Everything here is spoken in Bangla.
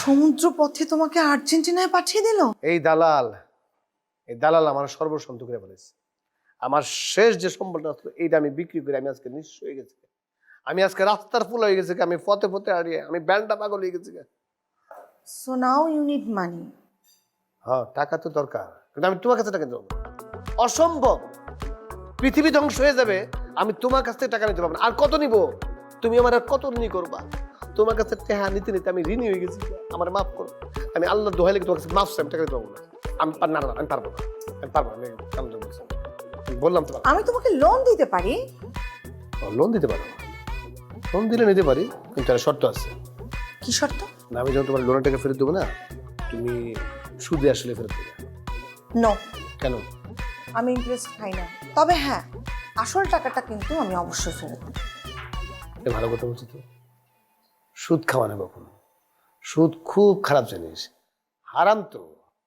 সমুদ্র পথে তোমাকে আর্জেন্টিনায় পাঠিয়ে দিল? এই দালাল আমার সর্বসন্ত করে ফেলেছে। আমার শেষ যে সম্বলটা ছিল এইটা আমি বিক্রি করে আমি আজকে নিঃস্ব হয়ে গেছি। আমি আজকে রাস্তার ফুল হয়ে গেছি, আমি পথে পথে হারিয়ে আমি ব্যান্ডটা পাগল হয়ে গেছি। So now you need money. হ্যাঁ, টাকা তো দরকার, কিন্তু আমি তোমার কাছে টাকা দেবো না। অসম্ভব। পৃথিবী ধ্বংস হয়ে যাবে, আমি তোমার কাছ থেকে টাকা নিতে পারবো না। আর কত নিব? তুমি আমার আর কত ঋণী করবা? তোমার কাছে টাকা নিতে নিতে আমি ঋণী হয়ে গেছি। আমার মাফ করো। আমি আল্লাহ দোহাই লেগে তোমার কাছে মাফ চাই, আমি টাকা দিতে পারবো না। আমি পারবো না। আমি পারবো না। আমি বললাম তো আমি তোমাকে লোন দিতে পারি। লোন দিতে পারো। লোন দিলে নিতে পারি, কিন্তু একটা শর্ত আছে। কি শর্ত? না, আমি যখন তোমার লোনের টাকা ফেরত দেবো না, তুমি সুদে আসলে ফেরত দেবে। নো, কেন? আমি ইন্টারেস্ট খাই না। তবে হ্যাঁ, আসল টাকাটা কিন্তু আমি অবশ্যই ফেরত দেব। ভালো কথা বলছি তো। সুদ খাওয়া না কখনো। সুদ খুব খারাপ জিনিস, হারাম তো।